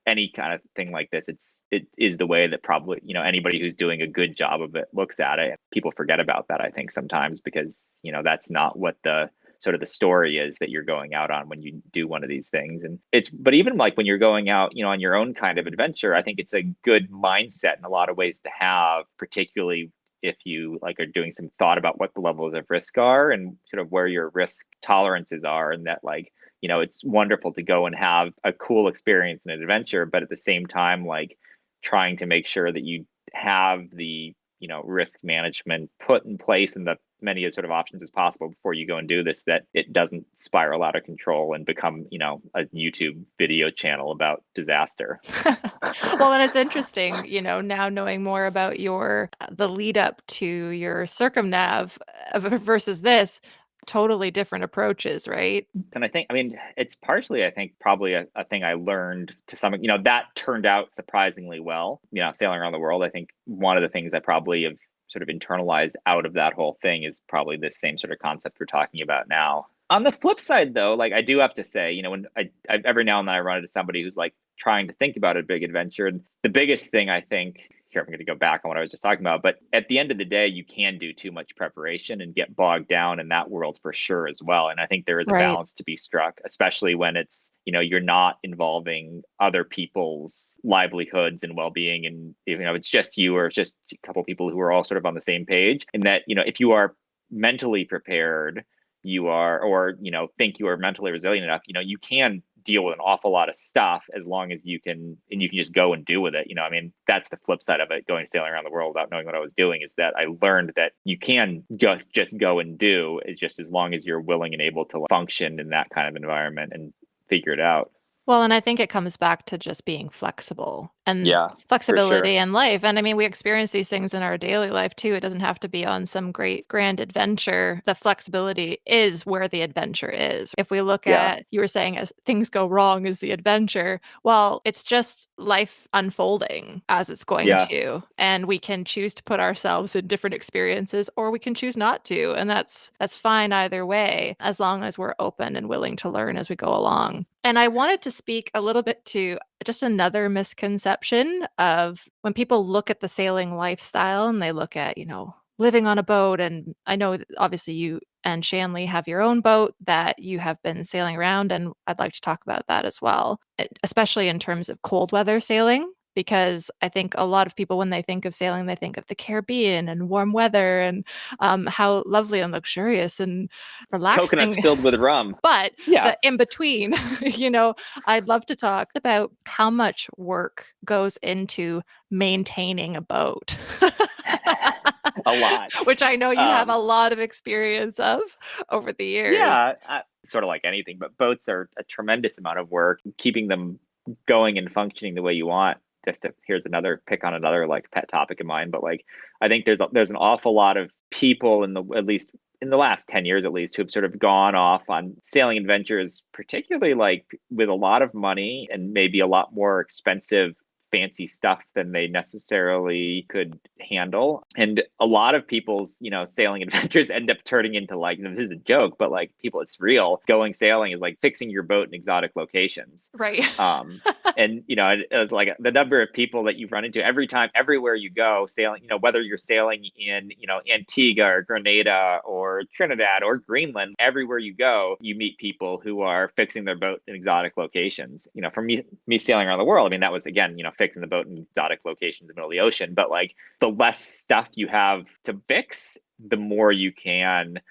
any kind of thing like this. It is the way that probably anybody who's doing a good job of it looks at it. People forget about that, I think, sometimes, because that's not what the sort of the story is that you're going out on when you do one of these things. And but even like when you're going out on your own kind of adventure, I think it's a good mindset in a lot of ways to have, particularly if you like are doing some thought about what the levels of risk are and sort of where your risk tolerances are, and that it's wonderful to go and have a cool experience and an adventure, but at the same time, like trying to make sure that you have the risk management put in place and the many sort of options as possible before you go and do this, that it doesn't spiral out of control and become a YouTube video channel about disaster. Well, and it's interesting, now knowing more about the lead up to your circumnav versus this, totally different approaches, right? And I mean, it's partially, I think, probably a thing I learned to some, that turned out surprisingly well, sailing around the world. I think one of the things I probably have sort of internalized out of that whole thing is probably this same sort of concept we're talking about now. On the flip side, though, like I do have to say, when I every now and then I run into somebody who's like trying to think about a big adventure, and the biggest thing I think here, I'm going to go back on what I was just talking about, but at the end of the day, you can do too much preparation and get bogged down in that world for sure as well. And I think there is a Right. balance to be struck, especially when it's, you're not involving other people's livelihoods and well-being. And, it's just you or it's just a couple of people who are all sort of on the same page. And that, if you are mentally prepared, you are, or, think you are mentally resilient enough, you can deal with an awful lot of stuff as long as you can just go and do with it. I mean, that's the flip side of it, going sailing around the world without knowing what I was doing, is that I learned that you can just go and do it, just as long as you're willing and able to function in that kind of environment and figure it out. Well, and I think it comes back to just being flexible and Yeah, for sure. flexibility in life. And I mean, we experience these things in our daily life too. It doesn't have to be on some great grand adventure. The flexibility is where the adventure is. If we look Yeah. at, you were saying, as things go wrong is the adventure. Well, it's just life unfolding as it's going Yeah. to. And we can choose to put ourselves in different experiences, or we can choose not to. And that's fine either way, as long as we're open and willing to learn as we go along. And I wanted to speak a little bit to just another misconception of when people look at the sailing lifestyle and they look at, living on a boat. And I know that obviously you and Shanley have your own boat that you have been sailing around. And I'd like to talk about that as well, especially in terms of cold weather sailing. Because I think a lot of people, when they think of sailing, they think of the Caribbean and warm weather and how lovely and luxurious and relaxing. Coconuts filled with rum. But Yeah. the in between, I'd love to talk about how much work goes into maintaining a boat. A lot. Which I know you have a lot of experience of over the years. Yeah, sort of like anything, but boats are a tremendous amount of work. Keeping them going and functioning the way you want. Here's another pick on another like pet topic of mine, but like I think there's an awful lot of people at least in the last 10 years at least, who have sort of gone off on sailing adventures, particularly like with a lot of money and maybe a lot more expensive fancy stuff than they necessarily could handle. And a lot of people's, sailing adventures end up turning into like, this is a joke, but like people, it's real. Going sailing is like fixing your boat in exotic locations. Right. And, it's like the number of people that you've run into everywhere you go sailing, whether you're sailing in, Antigua or Grenada or Trinidad or Greenland, everywhere you go, you meet people who are fixing their boat in exotic locations. For me sailing around the world, I mean, that was, again, fixing the boat in exotic locations in the middle of the ocean. But like the less stuff you have to fix, the more you can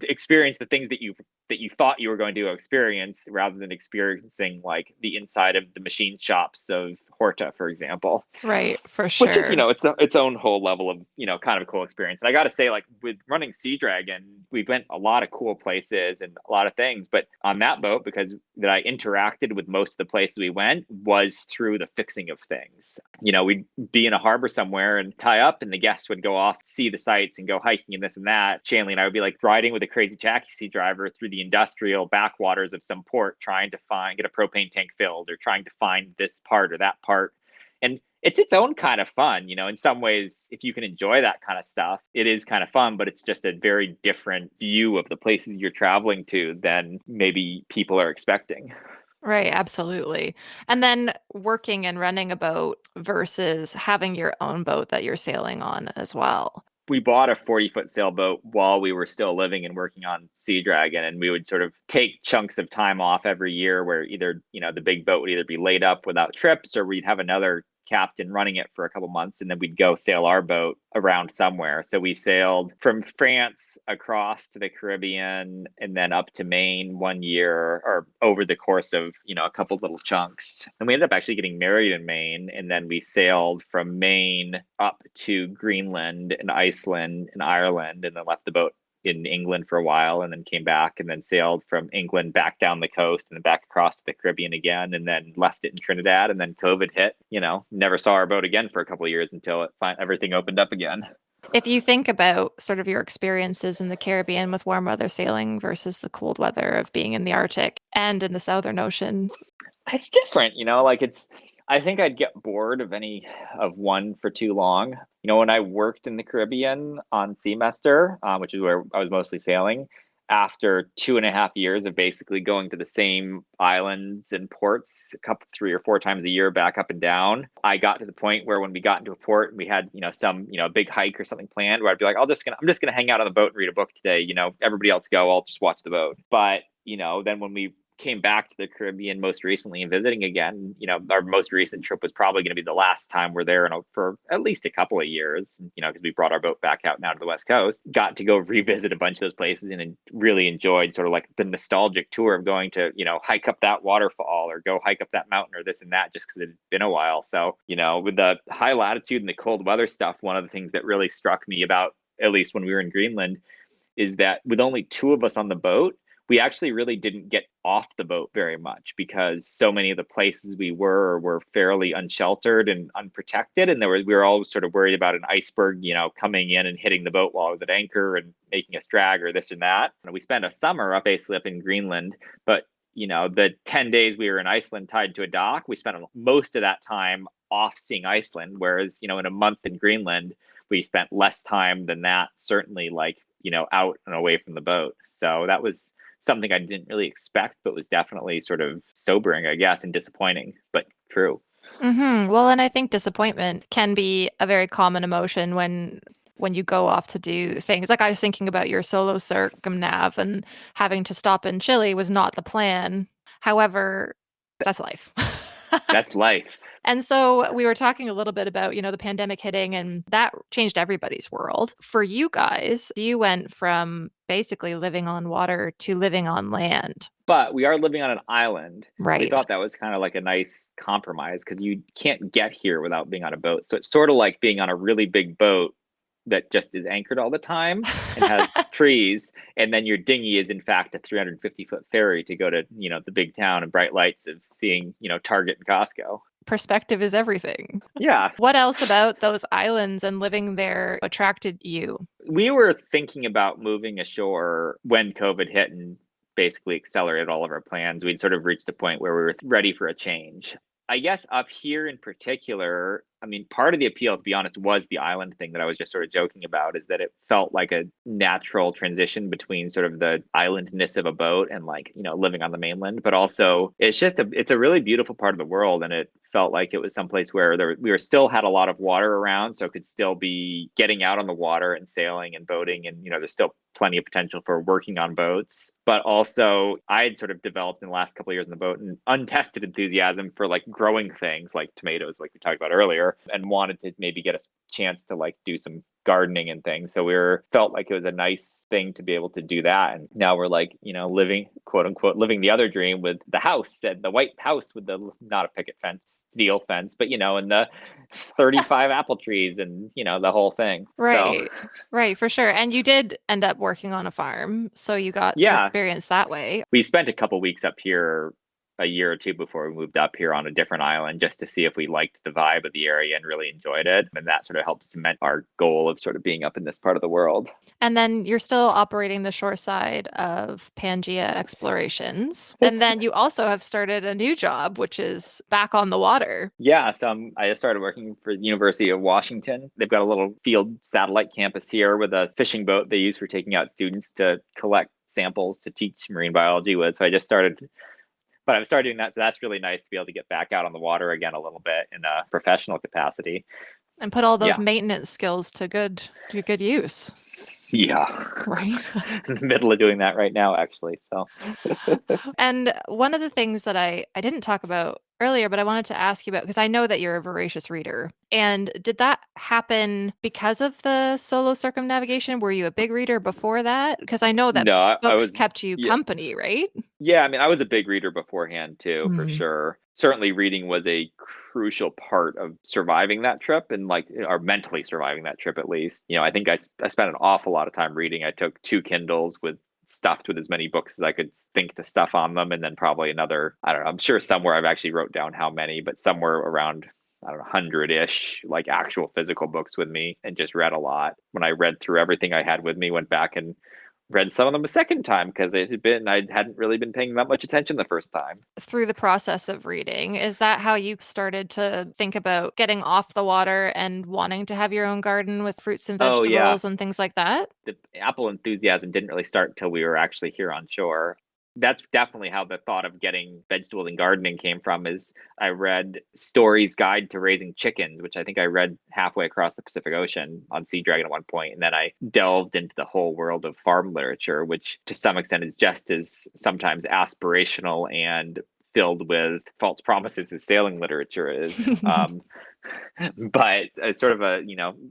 experience the things that you thought you were going to experience rather than experiencing like the inside of the machine shops of Horta, for example. Right, for Which is, sure. its own whole level of, kind of a cool experience. And I got to say, like with running Sea Dragon, we went a lot of cool places and a lot of things. But on that boat, because that I interacted with most of the places we went was through the fixing of things. We'd be in a harbor somewhere and tie up, and the guests would go off, see the sights, and go hiking and this and that. Shanley and I would be like riding with a crazy taxi driver through the industrial backwaters of some port, trying to get a propane tank filled or trying to find this part or that part. And it's its own kind of fun, in some ways. If you can enjoy that kind of stuff, it is kind of fun, but it's just a very different view of the places you're traveling to than maybe people are expecting. Right, absolutely. And then working and running a boat versus having your own boat that you're sailing on as well. We bought a 40-foot sailboat while we were still living and working on Sea Dragon, and we would sort of take chunks of time off every year where either, the big boat would either be laid up without trips, or we'd have another captain running it for a couple months, and then we'd go sail our boat around somewhere. So we sailed from France across to the Caribbean and then up to Maine one year, or over the course of, a couple little chunks. And we ended up actually getting married in Maine, and then we sailed from Maine up to Greenland and Iceland and Ireland, and then left the boat in England for a while, and then came back and then sailed from England back down the coast and then back across to the Caribbean again, and then left it in Trinidad. And then COVID hit, never saw our boat again for a couple of years until everything opened up again. If you think about sort of your experiences in the Caribbean with warm weather sailing versus the cold weather of being in the Arctic and in the Southern Ocean. It's different, like I think I'd get bored of one for too long. When I worked in the Caribbean on Seamester, which is where I was mostly sailing, after 2.5 years of basically going to the same islands and ports 3 or 4 times a year, back up and down, I got to the point where when we got into a port and we had, some, big hike or something planned, where I'd be like, I'm just gonna hang out on the boat and read a book today. Everybody else go, I'll just watch the boat. But, then when we came back to the Caribbean most recently and visiting again, our most recent trip was probably going to be the last time we're there for at least a couple of years, because we brought our boat back out now to the West Coast, got to go revisit a bunch of those places and really enjoyed sort of like the nostalgic tour of going to, hike up that waterfall or go hike up that mountain or this and that, just because it had been a while. So, with the high latitude and the cold weather stuff, one of the things that really struck me about, at least when we were in Greenland, is that with only 2 of us on the boat, we actually really didn't get off the boat very much, because so many of the places we were fairly unsheltered and unprotected. And we were always sort of worried about an iceberg, coming in and hitting the boat while I was at anchor and making us drag or this and that. And we spent a summer basically up in Greenland, but the 10 days we were in Iceland tied to a dock, we spent most of that time off seeing Iceland. Whereas, in a month in Greenland, we spent less time than that, certainly, like, out and away from the boat. So that was something I didn't really expect, but was definitely sort of sobering, I guess, and disappointing, but true. Well, and I think disappointment can be a very common emotion when you go off to do things. Like, I was thinking about your solo circumnav, and having to stop in Chile was not the plan. However, that's life. That's life. And so we were talking a little bit about, the pandemic hitting, and that changed everybody's world. For you guys, you went from basically living on water to living on land. But we are living on an island. Right. We thought that was kind of like a nice compromise, because you can't get here without being on a boat. So it's sort of like being on a really big boat that just is anchored all the time and has trees. And then your dinghy is, in fact, a 350-foot ferry to go to, the big town and bright lights of seeing, Target and Costco. Perspective is everything. Yeah. What else about those islands and living there attracted you? We were thinking about moving ashore when COVID hit and basically accelerated all of our plans. We'd sort of reached a point where we were ready for a change. I guess up here in particular, I mean, part of the appeal, to be honest, was the island thing that I was just sort of joking about, is that it felt like a natural transition between sort of the islandness of a boat and, like, living on the mainland. But also it's a really beautiful part of the world. And it felt like it was someplace where we still had a lot of water around, so it could still be getting out on the water and sailing and boating. And, there's still plenty of potential for working on boats. But also, I had sort of developed in the last couple of years on the boat an untested enthusiasm for, like, growing things like tomatoes, like we talked about earlier, and wanted to maybe get a chance to, like, do some gardening and things. So felt like it was a nice thing to be able to do that. And now we're like, living, quote unquote, living the other dream with the house, and the white house with the, not a picket fence, steel fence, but and the 35 apple trees and the whole thing. Right. Right, for sure. And you did end up working on a farm, so you got some Yeah, experience that way. we spent a couple weeks up here a year or two before we moved up here on a different island just to see if we liked the vibe of the area and really enjoyed it. And that sort of helped cement our goal of sort of being up in this part of the world. And then you're still operating the shore side of Pangea Explorations. And then you also have started a new job, which is back on the water. Yeah, so I just started working for the University of Washington. They've got a little field satellite campus here with a fishing boat they use for taking out students to collect samples to teach marine biology with. So I've started doing that. So that's really nice to be able to get back out on the water again a little bit in a professional capacity. And put all those maintenance skills to good use. Yeah. Right. In the middle of doing that right now, actually. So And one of the things that I didn't talk about earlier, but I wanted to ask you about, because I know that you're a voracious reader. And did that happen because of the solo circumnavigation? Were you a big reader before that? Because I know that no, I books was kept you company, right? Yeah, I mean, I was a big reader beforehand too, for sure. Certainly reading was a crucial part of surviving that trip, and or mentally surviving that trip at least. I think I spent an awful lot of time reading. I took 2 Kindles stuffed with as many books as I could think to stuff on them, and then probably another, I don't know, I'm sure somewhere I've actually wrote down how many, but somewhere around, I don't know, 100-ish, like actual physical books with me, and just read a lot. When I read through everything I had with me, went back and read some of them a second time because I hadn't really been paying that much attention the first time. Through the process of reading, is that how you started to think about getting off the water and wanting to have your own garden with fruits and Oh yeah, vegetables and things like that? the apple enthusiasm didn't really start until we were actually here on shore. That's definitely how the thought of getting vegetables and gardening came from. Is I read Story's Guide to Raising Chickens, which I think I read halfway across the Pacific Ocean on Sea Dragon at one point, and then I delved into the whole world of farm literature, which to some extent is just as sometimes aspirational and filled with false promises as sailing literature is. But sort of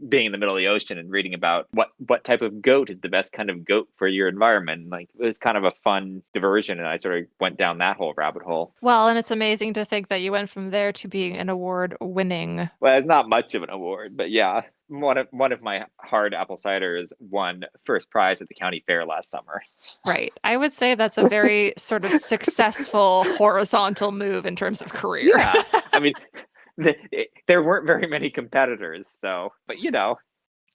being in the middle of the ocean and reading about what type of goat is the best kind of goat for your environment, like it was kind of a fun diversion, and I sort of went down that whole rabbit hole. Well, and it's amazing to think that you went from there to being an award-winning. Well, it's not much of an award, but yeah, one of my hard apple ciders won first prize at the county fair last summer. Right. I would say that's a very sort of successful horizontal move in terms of career. Yeah, I mean, there weren't very many competitors, but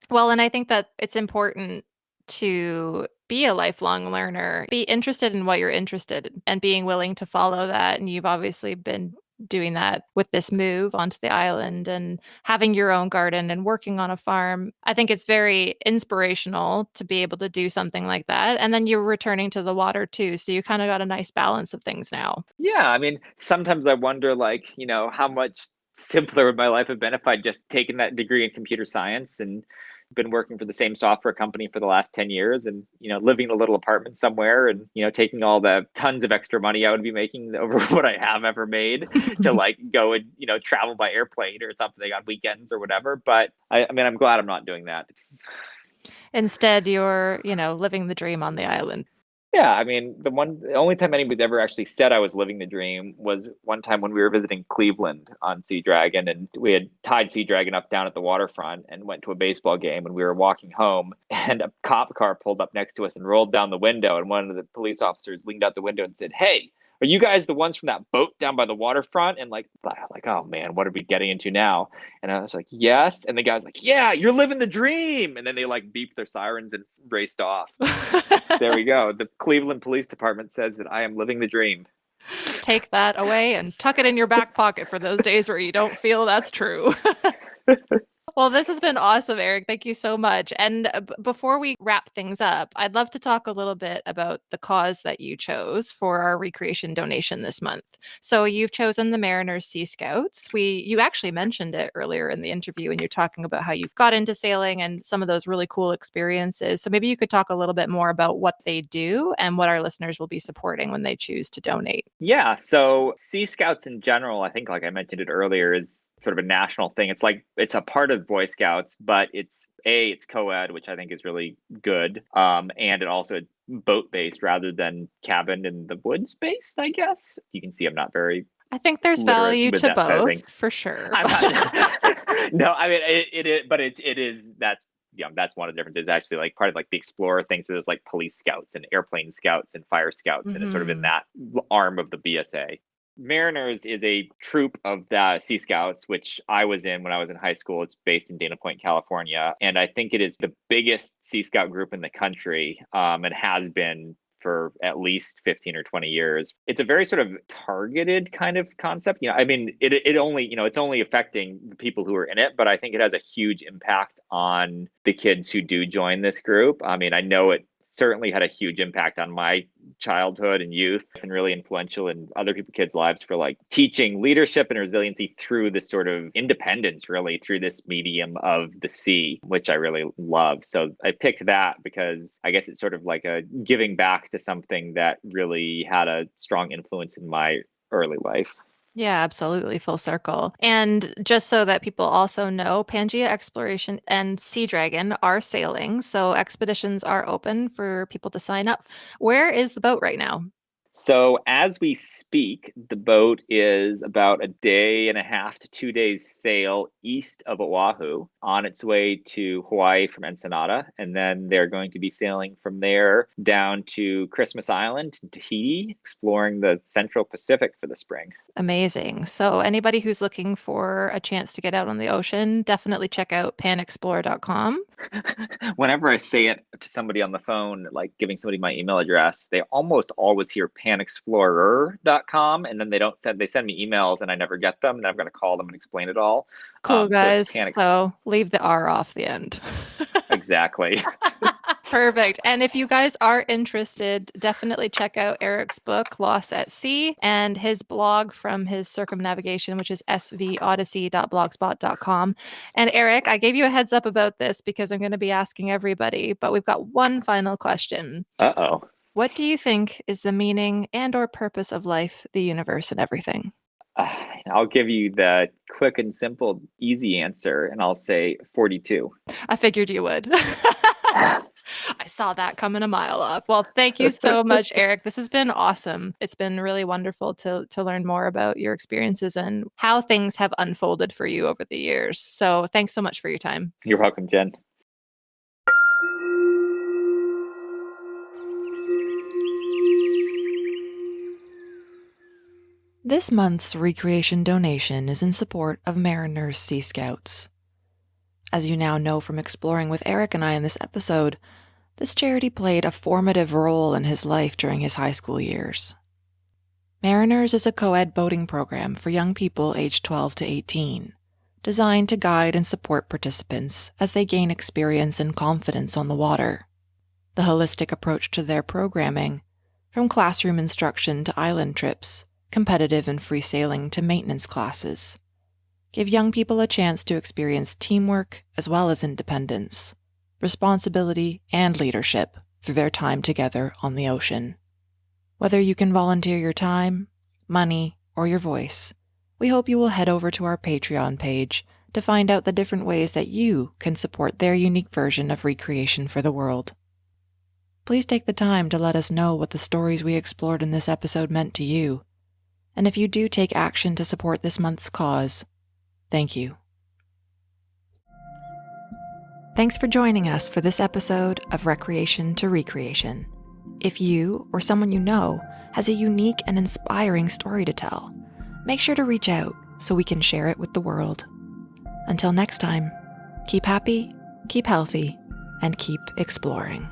Well, and I think that it's important to be a lifelong learner, be interested in what you're interested in, and being willing to follow that. And you've obviously been doing that with this move onto the island and having your own garden and working on a farm. I think it's very inspirational to be able to do something like that. And then you're returning to the water too. So you kind of got a nice balance of things now. Yeah, I mean, sometimes I wonder, how much simpler would my life have been if I'd just taken that degree in computer science and been working for the same software company for the last 10 years and, living in a little apartment somewhere and, taking all the tons of extra money I would be making over what I have ever made to go and, travel by airplane or something on weekends or whatever. But I mean, I'm glad I'm not doing that. Instead, you're, living the dream on the island. Yeah, I mean, the only time anybody's ever actually said I was living the dream was one time when we were visiting Cleveland on Sea Dragon, and we had tied Sea Dragon up down at the waterfront and went to a baseball game, and we were walking home, and a cop car pulled up next to us and rolled down the window, and one of the police officers leaned out the window and said, "Hey, are you guys the ones from that boat down by the waterfront?" And oh man, what are we getting into now? And I was like, yes. And the guy was like, yeah, you're living the dream. And then they beeped their sirens and raced off. There we go. The Cleveland Police Department says that I am living the dream. Take that away and tuck it in your back pocket for those days where you don't feel that's true. Well, this has been awesome, Eric. Thank you so much. And before we wrap things up, I'd love to talk a little bit about the cause that you chose for our recreation donation this month. So you've chosen the Mariners Sea Scouts. You actually mentioned it earlier in the interview, and you're talking about how you got into sailing and some of those really cool experiences. So maybe you could talk a little bit more about what they do and what our listeners will be supporting when they choose to donate. Yeah. So Sea Scouts in general, I think, like I mentioned it earlier, is sort of a national thing. It's like it's a part of Boy Scouts, but it's co-ed, which I think is really good. And it also boat based rather than cabin in the woods based, I guess. You can see I'm not very I think there's literate value with to that side of both things. for sure. I'm not, no, I mean it is, but it is that's that's one of the differences. Actually, like part of like the Explorer thing. So there's like police scouts and airplane scouts and fire scouts, and it's sort of in Mhm. that arm of the BSA. Mariners is a troop of the Sea Scouts, which I was in when I was in high school. It's based in Dana Point, California. And I think it is the biggest Sea Scout group in the country, and has been for at least 15 or 20 years. It's a very sort of targeted kind of concept. I mean, it only, it's only affecting the people who are in it, but I think it has a huge impact on the kids who do join this group. I mean, I know it certainly had a huge impact on my childhood and youth, and really influential in other kids' lives for like teaching leadership and resiliency through this sort of independence, really through this medium of the sea, which I really love. So I picked that because I guess it's sort of like a giving back to something that really had a strong influence in my early life. Yeah, absolutely. Full circle. And just so that people also know, Pangea Exploration and Sea Dragon are sailing. So expeditions are open for people to sign up. Where is the boat right now? So as we speak, the boat is about a day and a half to 2 days sail east of Oahu on its way to Hawaii from Ensenada. And then they're going to be sailing from there down to Christmas Island, Tahiti, exploring the Central Pacific for the spring. Amazing. So anybody who's looking for a chance to get out on the ocean, definitely check out panexplore.com. Whenever I say it to somebody on the phone, like giving somebody my email address, they almost always hear panexplorer.com, and then they send me emails and I never get them, and I'm going to call them and explain it all. Cool, So it's guys. So leave the R off the end. exactly. Perfect. And if you guys are interested, definitely check out Eric's book, Lost at Sea, and his blog from his circumnavigation, which is svodyssey.blogspot.com. And Eric, I gave you a heads up about this because I'm going to be asking everybody, but we've got one final question. Uh-oh. What do you think is the meaning and or purpose of life, the universe, and everything? I'll give you the quick and simple, easy answer, and I'll say 42. I figured you would. I saw that coming a mile off. Well, thank you so much, Eric. This has been awesome. It's been really wonderful to learn more about your experiences and how things have unfolded for you over the years. So thanks so much for your time. You're welcome, Jen. This month's recreation donation is in support of Mariners Sea Scouts. As you now know from exploring with Eric and I in this episode, this charity played a formative role in his life during his high school years. Mariners is a co-ed boating program for young people aged 12 to 18, designed to guide and support participants as they gain experience and confidence on the water. The holistic approach to their programming, from classroom instruction to island trips, competitive and free sailing to maintenance classes, give young people a chance to experience teamwork as well as independence, responsibility, and leadership through their time together on the ocean. Whether you can volunteer your time, money, or your voice, we hope you will head over to our Patreon page to find out the different ways that you can support their unique version of recreation for the world. Please take the time to let us know what the stories we explored in this episode meant to you. And if you do take action to support this month's cause, thank you. Thanks for joining us for this episode of Recreation to Recreation. If you or someone you know has a unique and inspiring story to tell, make sure to reach out so we can share it with the world. Until next time, keep happy, keep healthy, and keep exploring.